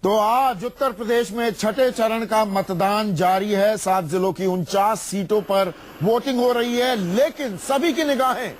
तो आज उत्तर प्रदेश में छठे चरण का मतदान जारी है। 7 जिलों की 49 सीटों पर वोटिंग हो रही है, लेकिन सभी की निगाहें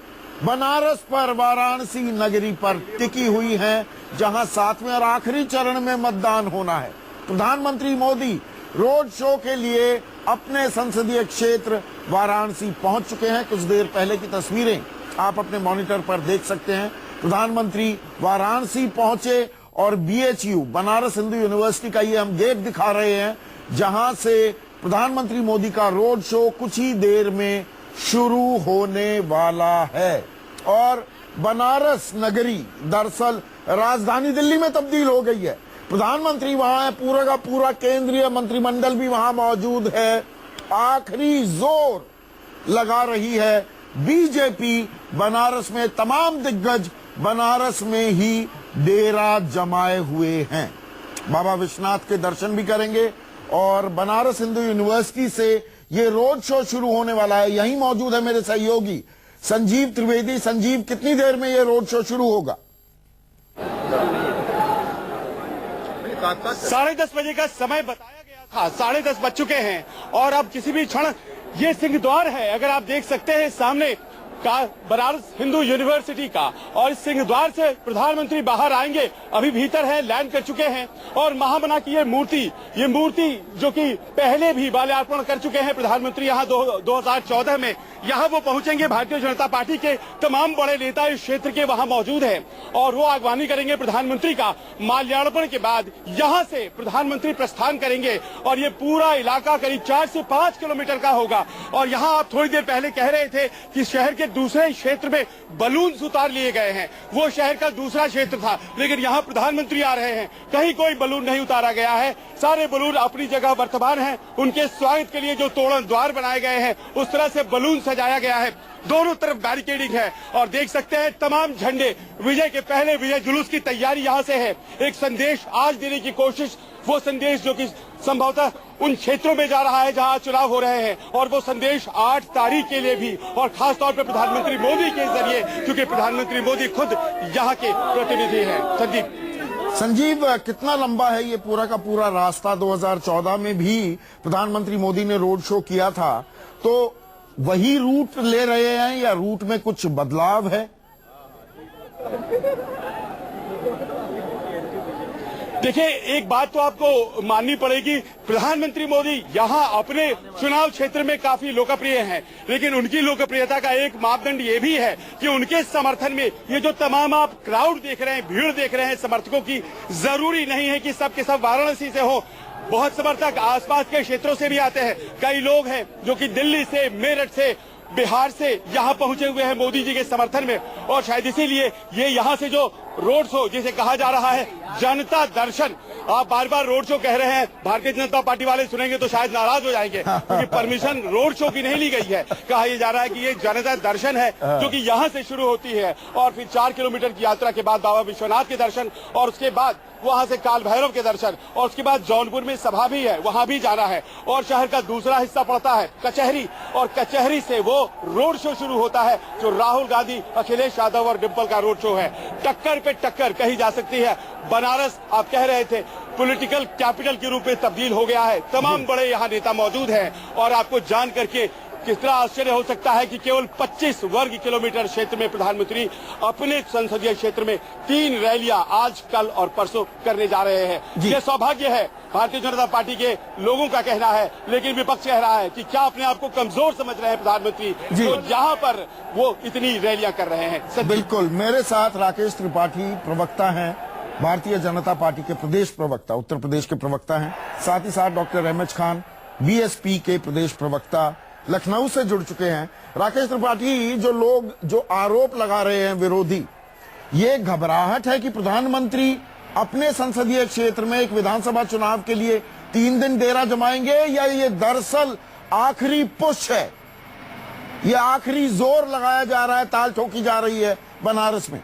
बनारस पर, वाराणसी नगरी पर टिकी हुई हैं, जहां 7वें और आखिरी चरण में मतदान होना है। प्रधानमंत्री मोदी रोड शो के लिए अपने संसदीय क्षेत्र वाराणसी पहुंच चुके हैं। कुछ देर पहले की तस्वीरें आप अपने मॉनिटर पर देख सकते हैं। प्रधानमंत्री वाराणसी पहुंचे और बीएचयू बनारस हिंदू यूनिवर्सिटी का ये हम गेट दिखा रहे हैं, जहां से प्रधानमंत्री मोदी का रोड शो कुछ ही देर में शुरू होने वाला है। और बनारस नगरी दरअसल राजधानी दिल्ली में तब्दील हो गई है। प्रधानमंत्री वहां है, पूरा का पूरा केंद्रीय मंत्रिमंडल भी वहां मौजूद है। आखिरी जोर लगा रही है बीजेपी। बनारस में तमाम दिग्गज बनारस में ही डेरा जमाए हुए हैं। बाबा विश्वनाथ के दर्शन भी करेंगे और बनारस हिंदू यूनिवर्सिटी से ये रोड शो शुरू होने वाला है। यहीं मौजूद है मेरे सहयोगी संजीव त्रिवेदी। संजीव, कितनी देर में ये रोड शो शुरू होगा? 10:30 बजे का समय बताया गया था। 10:30 बज चुके हैं और अब किसी भी क्षण ये सिंह द्वार है, अगर आप देख सकते हैं सामने का बनारस हिंदू यूनिवर्सिटी का, और इस सिंह द्वार से प्रधानमंत्री बाहर आएंगे। अभी भीतर है, लैंड कर चुके हैं और महामना की ये मूर्ति जो कि पहले भी माल्यार्पण कर चुके हैं प्रधानमंत्री यहाँ 2014 में, यहाँ वो पहुंचेंगे। भारतीय जनता पार्टी के तमाम बड़े नेता इस क्षेत्र के वहां मौजूद हैं और वो आगवानी करेंगे प्रधानमंत्री का। माल्यार्पण के बाद यहाँ से प्रधानमंत्री प्रस्थान करेंगे और ये पूरा इलाका करीब 4 से 5 किलोमीटर का होगा। और यहाँ आप थोड़ी देर पहले कह रहे थे कि शहर के दूसरे क्षेत्र में बलून उतार लिए गए हैं, वो शहर का दूसरा क्षेत्र था, लेकिन यहाँ प्रधानमंत्री आ रहे हैं, कहीं कोई बलून नहीं उतारा गया है। सारे बलून अपनी जगह वर्तमान हैं। उनके स्वागत के लिए जो तोरण द्वार बनाए गए हैं उस तरह से बलून सजाया गया है। दोनों तरफ बैरिकेडिंग है और देख सकते हैं तमाम झंडे। विजय के पहले विजय जुलूस की तैयारी यहाँ से है। एक संदेश आज देने की कोशिश, वो संदेश जो कि संभवतः उन क्षेत्रों में जा रहा है जहां चुनाव हो रहे हैं, और वो संदेश 8 तारीख के लिए भी, और खास तौर पर प्रधानमंत्री मोदी के जरिए, क्योंकि प्रधानमंत्री मोदी खुद यहाँ के प्रतिनिधि हैं। संजीव, कितना लंबा है ये पूरा का पूरा रास्ता? 2014 में भी प्रधानमंत्री मोदी ने रोड शो किया था, तो वही रूट ले रहे हैं या रूट में कुछ बदलाव है? देखिए, एक बात तो आपको माननी पड़ेगी, प्रधानमंत्री मोदी यहाँ अपने चुनाव क्षेत्र में काफी लोकप्रिय हैं, लेकिन उनकी लोकप्रियता का एक मापदंड ये भी है कि उनके समर्थन में ये जो तमाम आप क्राउड देख रहे हैं, भीड़ देख रहे हैं समर्थकों की, जरूरी नहीं है कि सब के सब वाराणसी से हो। बहुत समर्थक आसपास के क्षेत्रों से भी आते हैं। कई लोग हैं जो कि दिल्ली से, मेरठ से, बिहार से यहाँ पहुंचे हुए हैं मोदी जी के समर्थन में, और शायद इसीलिए ये यहाँ से जो रोड शो जिसे कहा जा रहा है जनता दर्शन, आप बार बार रोड शो कह रहे हैं, भारतीय जनता पार्टी वाले सुनेंगे तो शायद नाराज हो जाएंगे, क्योंकि परमिशन रोड शो की नहीं ली गई है। कहा यह जा रहा है कि ये जनता दर्शन है जो कि यहाँ से शुरू होती है और फिर 4 किलोमीटर की यात्रा के बाद बाबा विश्वनाथ के दर्शन, और उसके बाद वहां से काल भैरव के दर्शन, और उसके बाद जौनपुर में सभा भी है, वहां भी जाना है। और शहर का दूसरा हिस्सा पड़ता है कचहरी, और कचहरी से वो रोड शो शुरू होता है जो राहुल गांधी, अखिलेश यादव और डिम्पल का रोड शो है। टक्कर पे टक्कर कही जा सकती है। बनारस, आप कह रहे थे, पॉलिटिकल कैपिटल के रूप में तब्दील हो गया है। तमाम बड़े यहाँ नेता मौजूद हैं और आपको जान करके कितना आश्चर्य हो सकता है कि केवल 25 वर्ग किलोमीटर क्षेत्र में प्रधानमंत्री अपने संसदीय क्षेत्र में 3 रैलियां आज, कल और परसों करने जा रहे हैं। ये सौभाग्य है, भारतीय जनता पार्टी के लोगों का कहना है, लेकिन विपक्ष कह रहा है कि क्या अपने आप को कमजोर समझ रहे हैं प्रधानमंत्री, तो जहां पर वो इतनी रैलियां कर रहे हैं। बिल्कुल, मेरे साथ राकेश त्रिपाठी प्रवक्ता हैं, भारतीय जनता पार्टी के प्रदेश प्रवक्ता, उत्तर प्रदेश के प्रवक्ता हैं। साथ ही साथ डॉक्टर रहमत खान, बीएसपी के प्रदेश प्रवक्ता, लखनऊ से जुड़ चुके हैं। राकेश त्रिपाठी, जो लोग जो आरोप लगा रहे हैं विरोधी, ये घबराहट है कि प्रधानमंत्री अपने संसदीय क्षेत्र में एक विधानसभा चुनाव के लिए 3 दिन डेरा जमाएंगे, या ये दरअसल आखिरी पुश है, ये आखिरी जोर लगाया जा रहा है, ताल ठोकी जा रही है बनारस में?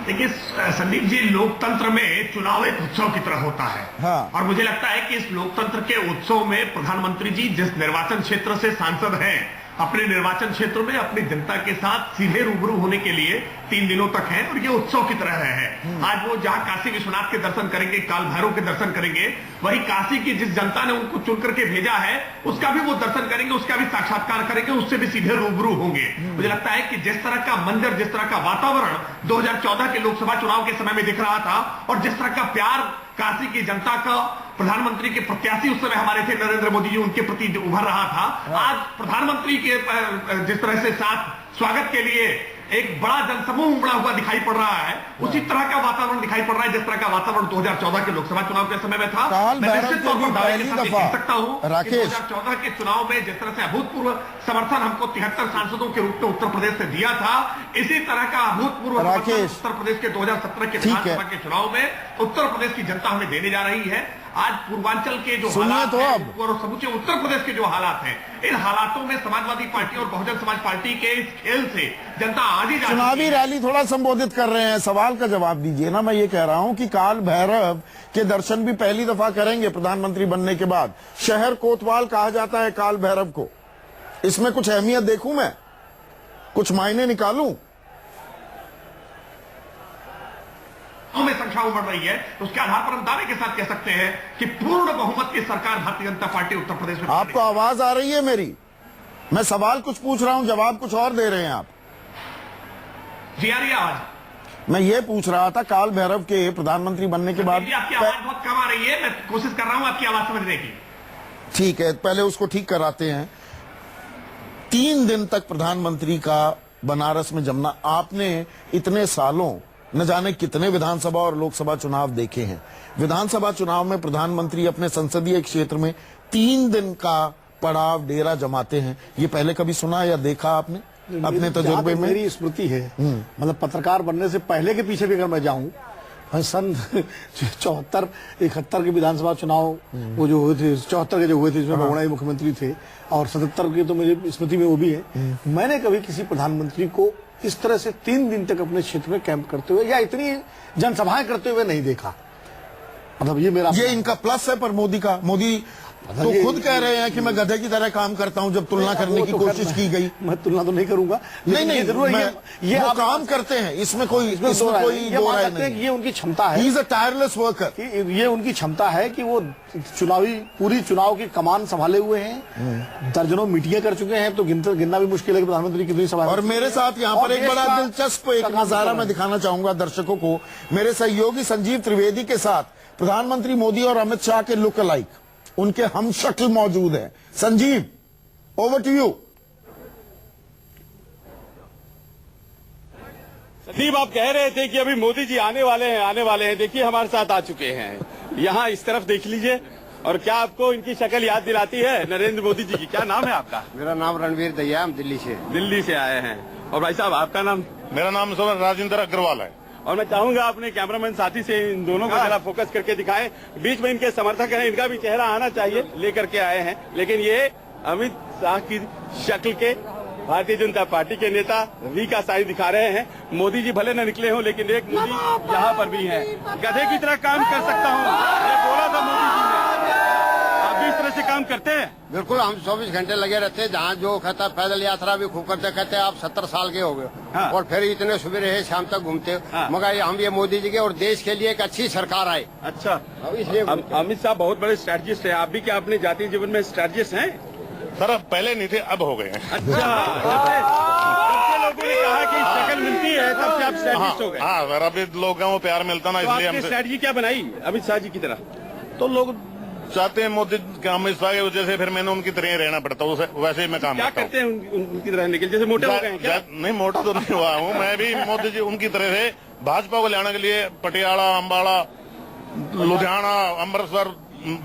देखिए संदीप जी, लोकतंत्र में चुनाव एक उत्सव की तरह होता है। हाँ। और मुझे लगता है कि इस लोकतंत्र के उत्सव में प्रधानमंत्री जी जिस निर्वाचन क्षेत्र से सांसद हैं अपने निर्वाचन क्षेत्र में अपनी जनता के साथ सीधे रूबरू होने के लिए 3 दिनों तक है और ये उत्सव की तरह है। आज वो जहां काशी विश्वनाथ के दर्शन करेंगे, काल भैरव के दर्शन करेंगे, वही काशी की जिस जनता ने उनको चुन करके भेजा है उसका भी वो दर्शन करेंगे, उसका भी साक्षात्कार करेंगे, उससे भी सीधे रूबरू होंगे। मुझे लगता है कि जिस तरह का मंजर, जिस तरह का वातावरण 2014 के लोकसभा चुनाव के समय में दिख रहा था और जिस तरह का प्यार काशी की जनता का प्रधानमंत्री के प्रत्याशी उस समय हमारे थे नरेंद्र मोदी जी, उनके प्रति जो उभर रहा था, आज प्रधानमंत्री के जिस तरह से साथ स्वागत के लिए एक बड़ा जनसमूह उमड़ा हुआ दिखाई पड़ रहा है, उसी तरह का वातावरण दिखाई पड़ रहा है जिस तरह का वातावरण 2014 के लोकसभा चुनाव के समय में था। मैं निश्चित तौर पर दावे के साथ कह सकता हूं कि 2014 के चुनाव में जिस तरह से अभूतपूर्व समर्थन हमको 73 सांसदों के रूप में उत्तर प्रदेश से दिया था, इसी तरह का अभूतपूर्व समर्थन उत्तर प्रदेश के 2017 के विधानसभा के चुनाव में उत्तर प्रदेश की जनता हमें देने जा रही है। आज पूर्वांचल के जो हालात हैं और समूचे उत्तर प्रदेश के जो हालात हैं, इन हालातों में समाजवादी पार्टी और बहुजन समाज पार्टी के इस खेल से जनता आज ही चुनावी रैली थोड़ा संबोधित कर रहे हैं, सवाल का जवाब दीजिए ना। मैं ये कह रहा हूं कि काल भैरव के दर्शन भी पहली दफा करेंगे प्रधानमंत्री बनने के बाद। शहर कोतवाल कहा जाता है काल भैरव को, इसमें कुछ अहमियत देखूं मैं, कुछ मायने निकालूं? में संख्या बढ़ रही है, तो उसके आधार पर हम दावे के साथ कह सकते हैं कि पूर्ण बहुमत की सरकार भारतीय जनता पार्टी उत्तर प्रदेश में। आपको आवाज आ रही है मेरी? मैं सवाल कुछ पूछ रहा हूं, जवाब कुछ और दे रहे हैं आप। जी आ रही है आवाज? मैं ये पूछ रहा था काल भैरव के प्रधानमंत्री बनने के बाद। आपकी आवाज बहुत कम आ रही है, मैं कोशिश कर रहा हूं आपकी आवाज समझने की। ठीक है, पहले उसको ठीक कराते हैं। 3 दिन तक प्रधानमंत्री का बनारस में जमना, आपने इतने सालों न जाने कितने विधानसभा और लोकसभा चुनाव देखे हैं। विधानसभा चुनाव में प्रधानमंत्री अपने संसदीय क्षेत्र में 3 दिन का पड़ाव डेरा जमाते हैं, ये पहले कभी सुना या देखा आपने अपने तजुर्बे में? मेरी स्मृति है, मतलब पत्रकार बनने से पहले के पीछे भी अगर मैं जाऊं, सन 74-71 के विधानसभा चुनाव वो जो हुए थे, 74 के जो हुए थे, इसमें बहुगुणा ही मुख्यमंत्री थे, और 77 के तो मेरी स्मृति में वो भी है। मैंने कभी किसी प्रधानमंत्री को इस तरह से 3 दिन तक अपने क्षेत्र में कैंप करते हुए या इतनी जनसभाएं करते हुए नहीं देखा। मतलब ये इनका प्लस है पर मोदी का। मोदी तो खुद कह रहे हैं कि मैं गधे की तरह काम करता हूं जब तुलना करने की कोशिश की गई। मैं तुलना तो नहीं करूंगा, नहीं जरूर ये आप काम करते हैं, इसमें कोई दो राय नहीं। ये उनकी क्षमता है, he is a tireless worker. ये उनकी क्षमता है कि वो पूरी चुनाव की कमान संभाले हुए हैं, दर्जनों मीटिंगें कर चुके हैं, तो गिनना भी मुश्किल है कि प्रधानमंत्री कितनी सभा। और मेरे साथ यहाँ पर एक बड़ा दिलचस्प एक नजारा मैं दिखाना चाहूंगा दर्शकों को। मेरे सहयोगी संजीव त्रिवेदी के साथ प्रधानमंत्री मोदी और अमित शाह के लुक अलाइक, उनके हम शक्ल मौजूद है। Sanjeev, over to you. Sandeep, आप कह रहे थे कि अभी मोदी जी आने वाले हैं। देखिए हमारे साथ आ चुके हैं, यहाँ इस तरफ देख लीजिए। और क्या आपको इनकी शक्ल याद दिलाती है नरेंद्र मोदी जी की? क्या नाम है आपका? मेरा नाम रणवीर दहिया, हम दिल्ली से आए हैं। और भाई साहब आपका नाम? मेरा नाम राजेंद्र अग्रवाल है। और मैं चाहूंगा अपने कैमरामैन साथी से इन दोनों को जरा फोकस करके दिखाएं। बीच में इनके समर्थक हैं, इनका भी चेहरा आना चाहिए, लेकर के आए हैं। लेकिन ये अमित शाह की शक्ल के भारतीय जनता पार्टी के नेता वी का साइन दिखा रहे हैं। मोदी जी भले न निकले हों, लेकिन एक मोदी यहाँ पर भी है। गधे की तरह काम कर सकता हूँ, ये बोला था मोदी जी ने। आप भी इस तरह से काम करते हैं? बिल्कुल, हम 24 घंटे लगे रहते हैं। जहाँ जो कहता पैदल यात्रा भी खूब करते, कहते आप 70 साल के हो गए। हाँ। और फिर इतने सवेरे है शाम तक घूमते। हाँ। मगर हम ये मोदी जी के और देश के लिए एक अच्छी सरकार आए। अच्छा, इसलिए अमित शाह बहुत बड़े स्ट्रेटजिस्ट है। आप भी क्या अपने जातीय जीवन में स्ट्रेटजिस्ट हैं? सर पहले नहीं थे, अब हो गए हैं। अच्छा, लोगों ने कहा कि शक्ल मिलती है तब से आप स्ट्रेटजिस्ट हो गए। हाँ सर, अभी लोगों को प्यार मिलता ना, इसलिए हमसे। स्ट्रेटजी क्या बनाई अमित शाह जी की तरह? तो लोग चाहते हैं मोदी अमित शाह की वजह से, फिर मैंने उनकी तरह ही रहना पड़ता है, वैसे ही मैं काम क्या करते हैं उनकी तरह रहने के लिए? जैसे मोटे हो गए हैं क्या? नहीं, मोटा तो नहीं हुआ हूँ मैं भी। मोदी जी उनकी तरह से भाजपा को लाने के लिए पटियाला, अम्बाला, लुधियाना, अमृतसर,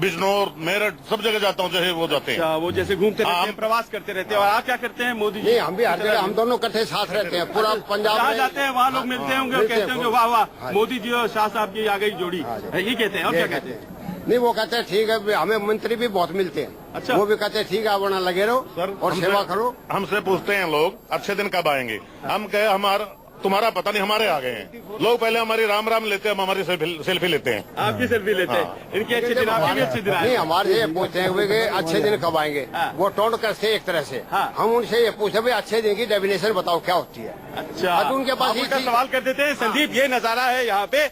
बिजनौर, मेरठ, सब जगह जाता हूँ जैसे वो जाते हैं। वो जैसे घूमते रहते हैं, प्रवास करते रहते हैं। और आप क्या करते हैं मोदी जी? नहीं, हम भी हर जगह, हम दोनों इकट्ठे साथ रहते हैं। पूरा पंजाब में जाते हैं, वहाँ लोग मिलते होंगे और कहते होंगे वाह वाह मोदी जी और शाह साहब की आ गई जोड़ी, ये कहते हैं। और क्या कहते हैं? नहीं, वो कहते हैं ठीक है, हमें मंत्री भी बहुत मिलते हैं। अच्छा, वो भी कहते हैं ठीक है, आप लगे रहो सर और सेवा करो। हमसे पूछते हैं लोग अच्छे दिन कब आएंगे। हम कहे हमारा तुम्हारा पता नहीं, हमारे आ गए हैं लोग। पहले हमारी राम राम लेते हैं, हम हमारी सेल्फी लेते हैं। आपकी सेल्फी लेते हैं, इनकी अच्छे दिन, आपकी भी अच्छे दिन आए। नहीं, हमारे ये पूछते हैं कि अच्छे दिन कब आएंगे। वो टोंड करते एक तरह से। हम उनसे ये पूछे भाई अच्छे दिन की डेफिनेशन बताओ क्या होती है। अच्छा, तो उनके पास उनका सवाल कर देते हैं। संदीप, ये नजारा है यहाँ पे,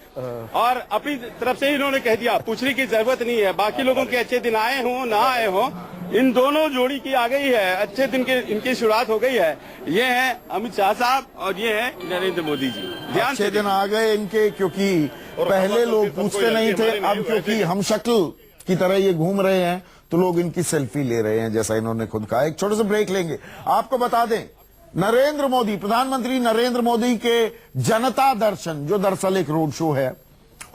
और अपनी तरफ से इन्होंने कह दिया, पूछने की जरूरत नहीं है। बाकी लोगों के अच्छे दिन आए हों ना आए हों, इन दोनों जोड़ी की आ गई है, अच्छे दिन के इनकी शुरुआत हो गई है। ये हैं अमित शाह साहब और ये हैं नरेंद्र मोदी जी। ध्यान अच्छे से दिन आ गए इनके, क्योंकि पहले लोग पूछते नहीं थे, अब क्योंकि हम शक्ल की तरह ये घूम रहे हैं तो लोग इनकी सेल्फी ले रहे हैं, जैसा इन्होंने खुद कहा। एक छोटे से ब्रेक लेंगे। आपको बता दें, नरेंद्र मोदी, प्रधानमंत्री नरेंद्र मोदी के जनता दर्शन, जो दरअसल एक रोड शो है,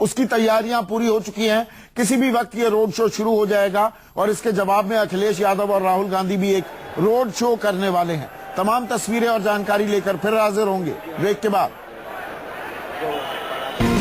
उसकी तैयारियां पूरी हो चुकी हैं। किसी भी वक्त ये रोड शो शुरू हो जाएगा और इसके जवाब में अखिलेश यादव और राहुल गांधी भी एक रोड शो करने वाले हैं। तमाम तस्वीरें और जानकारी लेकर फिर हाजिर होंगे ब्रेक के बाद।